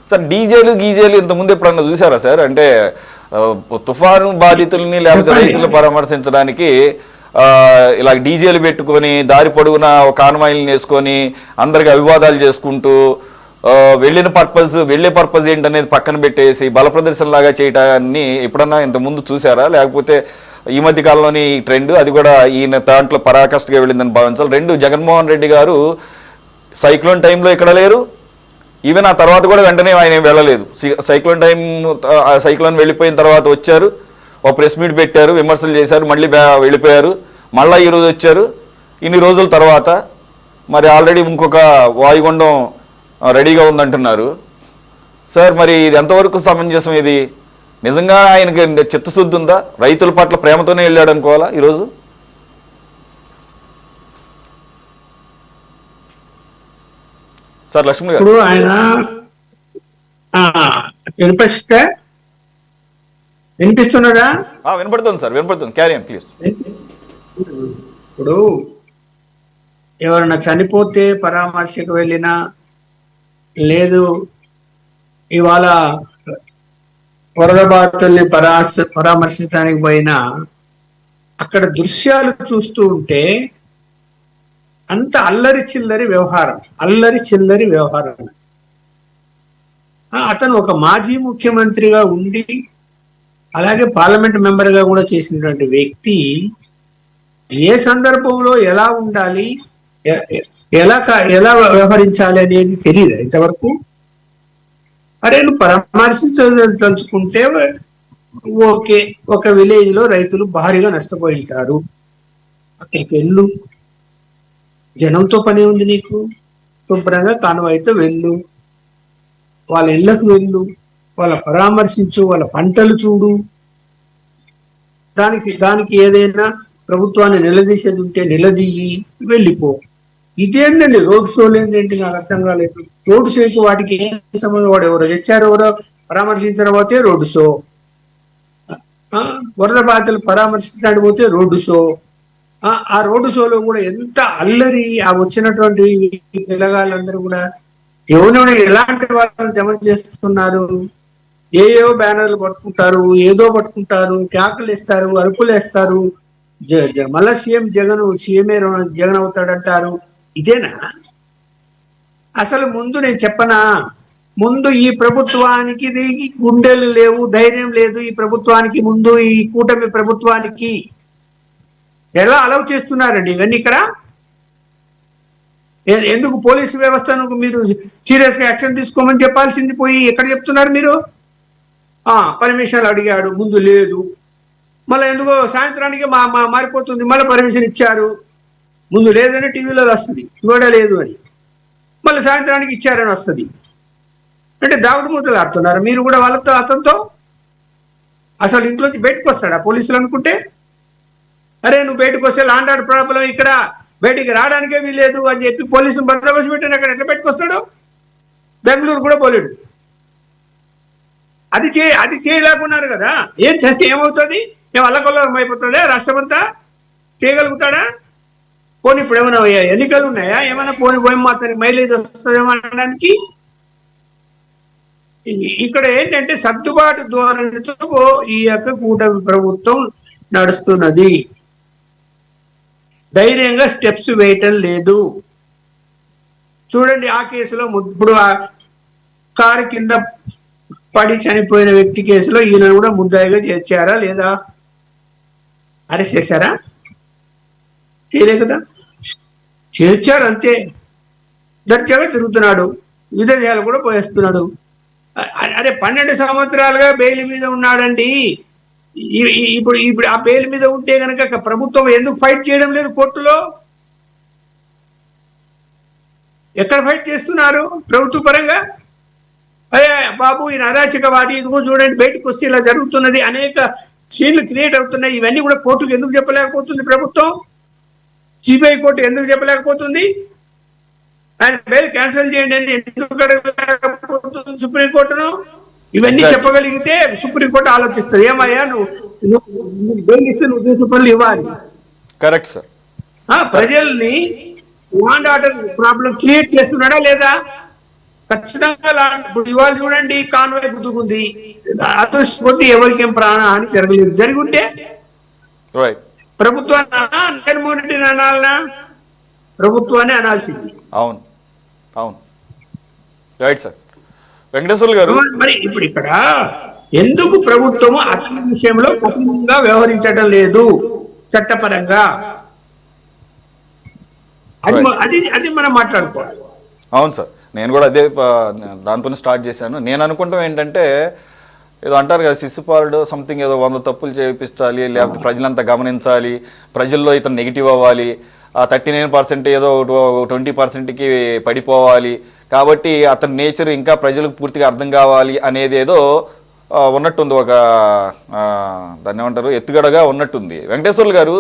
Sir డీజేలు గీజేలు ఇంతకుముందు ఎప్పుడన్నా చూసారా సార్? అంటే తుఫాను బాధితుల్ని లేకపోతే రైతులను పరామర్శించడానికి ఇలా డీజేలు పెట్టుకొని దారి పొడవునా కాన్వాయిల్ని వేసుకొని అందరికి అభివాదాలు చేసుకుంటూ వెళ్ళే పర్పస్ ఏంటనేది పక్కన పెట్టేసి బల ప్రదర్శనలాగా చేయటాన్ని ఎప్పుడన్నా ఇంతకుముందు చూసారా? లేకపోతే ఈ మధ్య కాలంలోని ట్రెండ్, అది కూడా ఈయన దాంట్లో పరాకాష్ఠగా వెళ్ళిందని భావించాలి. రెండు, జగన్మోహన్ రెడ్డి గారు సైక్లోన్ టైంలో ఇక్కడ లేరు, ఈవెన్ ఆ తర్వాత కూడా వెంటనే ఆయన వెళ్ళలేదు. సైక్లోన్ వెళ్ళిపోయిన తర్వాత వచ్చారు, ఒక ప్రెస్ మీట్ పెట్టారు, విమర్శలు చేశారు, మళ్ళీ వెళ్ళిపోయారు, మళ్ళీ ఈరోజు వచ్చారు. ఇన్ని రోజుల తర్వాత మరి ఆల్రెడీ ఇంకొక వాయుగుండం రెడీగా ఉందంటున్నారు సార్. మరి ఇది ఎంతవరకు సమంజసం? ఇది నిజంగా ఆయనకి చిత్తశుద్ధి ఉందా? రైతుల పట్ల ప్రేమతోనే వెళ్ళాడు అనుకోవాలా ఈరోజు? సార్ లక్ష్మణ్ గారు, ఆయన వినిపిస్తున్నదా? వినపడుతుంది సార్, వినపడుతుంది. Carry on please. ఇప్పుడు ఎవరన్నా చనిపోతే పరామర్శకు వెళ్ళినా, లేదు ఇవాళ వరద బాధితుల్ని పరామర్శించడానికి పోయినా, అక్కడ దృశ్యాలు చూస్తూ ఉంటే అంత అల్లరి చిల్లరి వ్యవహారం. అతను ఒక మాజీ ముఖ్యమంత్రిగా ఉండి అలాగే పార్లమెంట్ మెంబర్ గా కూడా చేసినటువంటి వ్యక్తి ఏ సందర్భంలో ఎలా ఉండాలి, ఎలా వ్యవహరించాలి అనేది తెలియదు ఇంతవరకు. అరే నువ్వు పరామర్శించదలుచుకుంటే ఓకే, ఒక విలేజ్ లో రైతులు భారీగా నష్టపోయి ఉంటారు, అక్కడికి వెళ్ళు, జనంతో పని ఉంది నీకు, శుభ్రంగా కాన్వాయ్తో వెళ్ళు, వాళ్ళ ఇళ్లకు వెళ్ళు, వాళ్ళ పరామర్శించు, వాళ్ళ పంటలు చూడు, దానికి ఏదైనా ప్రభుత్వాన్ని నిలదీసేది ఉంటే నిలదీయి, వెళ్ళిపో. ఇదేంటండి రోడ్ షోలు ఏంటంటే నాకు అర్థం కాలేదు. రోడ్ షోకి వాటికి ఏం సంబంధం? వాడు ఎవరో తెచ్చారు, ఎవరో పరామర్శించిన పోతే రోడ్డు షో, వరద బాధితులు పరామర్శించడానికి పోతే రోడ్డు షో. ఆ రోడ్డు షోలో కూడా ఎంత అల్లరి! ఆ వచ్చినటువంటి పిల్లగాళ్ళందరూ కూడా ఎవరెవరు ఎలాంటి వాళ్ళని జమ చేస్తున్నారు, ఏవో బ్యానర్లు పట్టుకుంటారు, ఏదో పట్టుకుంటారు, కేకలు వేస్తారు, అరుపులు వేస్తారు, మళ్ళా సీఎమే జగన్ అవుతాడంటారు. ఇదేనా అసలు? ముందు నేను చెప్పనా, ముందు ఈ ప్రభుత్వానికి గుండెలు లేవు, ధైర్యం లేదు ఈ ప్రభుత్వానికి. ముందు ఈ కూటమి ప్రభుత్వానికి ఎలా అలౌ చేస్తున్నారండి ఇవన్నీ? ఇక్కడ ఎందుకు పోలీసు వ్యవస్థను మీరు సీరియస్ గా యాక్షన్ తీసుకోమని చెప్పాల్సింది పోయి ఎక్కడ చెప్తున్నారు మీరు? పర్మిషన్లు అడిగాడు, ముందు లేదు, మళ్ళీ ఎందుకో సాయంత్రానికి మారిపోతుంది, మళ్ళీ పర్మిషన్ ఇచ్చారు, ముందు లేదని టీవీలో వస్తుంది, కూడా లేదు అని, మళ్ళీ సాయంత్రానికి ఇచ్చారని వస్తుంది. అంటే దాగుడు మూతలు ఆడుతున్నారు మీరు కూడా వాళ్ళతో, అతనితో. అసలు ఇంట్లోంచి బయటకు వస్తాడా పోలీసులు అనుకుంటే? అరే నువ్వు బయటకు వస్తే లాండ్ ఆర్డర్ ప్రాబ్లం, ఇక్కడ బయటికి రావడానికే వీల్లేదు అని చెప్పి పోలీసులు బందోబస్తు పెట్టాడు. అక్కడ ఎట్లా బయటకు వస్తాడు? బెంగళూరు కూడా పోలేడు. అది చేయలేకున్నారు కదా. ఏం చేస్తే ఏమవుతుంది? అల్లకొల్లం అయిపోతుందా రాష్ట్రం అంతా? చేయగలుగుతాడా? పోనీ ఇప్పుడు ఏమైనా ఎన్నికలు ఉన్నాయా? ఏమైనా పోయి అతనికి మైలేజ్ వస్తుందేమో అనడానికి. ఇక్కడ ఏంటంటే సర్దుబాటు ధోరణితో ఈ యొక్క కూటమి ప్రభుత్వం నడుస్తున్నది. ధైర్యంగా స్టెప్స్ వేయటం లేదు. చూడండి, ఆ కేసులో ఇప్పుడు ఆ కారు కింద పడి చనిపోయిన వ్యక్తి కేసులో ఈయన కూడా ముద్దాయిగా చేర్చారా లేదా? అరెస్ట్ చేశారా? చేయలే కదా, చేర్చారు అంతే. దర్జాగా తిరుగుతున్నాడు, విదేశాలు కూడా పోయేస్తున్నాడు. అరే 12 సంవత్సరాలుగా బెయిల్ మీద ఉన్నాడండి. ఇప్పుడు ఆ బెయిల్ మీద ఉంటే కనుక ప్రభుత్వం ఎందుకు ఫైట్ చేయడం లేదు కోర్టులో? ఎక్కడ ఫైట్ చేస్తున్నారు ప్రభుత్వ పరంగా? అరే బాబు ఈయన అరాచకవాది, ఇదిగో చూడండి బయటకు వస్తే ఇలా జరుగుతున్నది, అనేక సీన్లు క్రియేట్ అవుతున్నాయి. ఇవన్నీ కూడా కోర్టుకు ఎందుకు చెప్పలేకపోతుంది ప్రభుత్వం? సిబిఐ కోర్టు ఎందుకు చెప్పలేకపోతుంది? ఆయన బెయిల్ క్యాన్సిల్ చేయండి అని ఎందుకు అడగలేకపోతుంది సుప్రీంకోర్టును? ఇవన్నీ చెప్పగలిగితే సుప్రీంకోర్టు ఆలోచిస్తుంది, ఏమయ్యా నువ్వు బెయిల్ ఇస్తే నువ్వు దేశ పనులు ఇవ్వాలి. Correct sir. ప్రజల్ని లాండ్ ఆర్డర్ ప్రాబ్లం క్రియేట్ చేస్తున్నాడా లేదా? ఖచ్చితంగా ఇప్పుడు ఇవాళ చూడండి కాన్వాయ్ గుద్దుకుంది, అదృష్టపోతే ఎవరికి ఏం ప్రాణహాని జరగలేదు. జరిగి ఉంటే రైట్. ప్రభుత్వాన్ని జగన్మోహన్ రెడ్డిని అనాలనా? ప్రభుత్వాన్ని అనాల్సింది. అవును, అవును, రైట్ సార్. వెంకటేశ్వర్లు గారు, మరి ఇప్పుడు ఇక్కడ ఎందుకు ప్రభుత్వము అతని విషయంలో కఠినంగా వ్యవహరించడం లేదు చట్టపరంగా? అది అది అది మనం మాట్లాడుకోవాలి. అవును సార్, నేను కూడా అదే దాంతోనే స్టార్ట్ చేశాను. నేను అనుకుంటాం ఏంటంటే, ఏదో అంటారు కదా, శిశుపాలుడు సంథింగ్ ఏదో 100 తప్పులు చేయించాలి, లేకపోతే ప్రజలంతా గమనించాలి, ప్రజల్లో ఇతను నెగిటివ్ అవ్వాలి, ఆ 39% ఏదో 20%కి పడిపోవాలి, కాబట్టి అతని నేచర్ ఇంకా ప్రజలకు పూర్తిగా అర్థం కావాలి అనేది ఏదో ఉన్నట్టుంది, ఒక దాన్ని ఏమంటారు, ఎత్తుగడగా ఉన్నట్టుంది. వెంకటేశ్వర్లు గారు,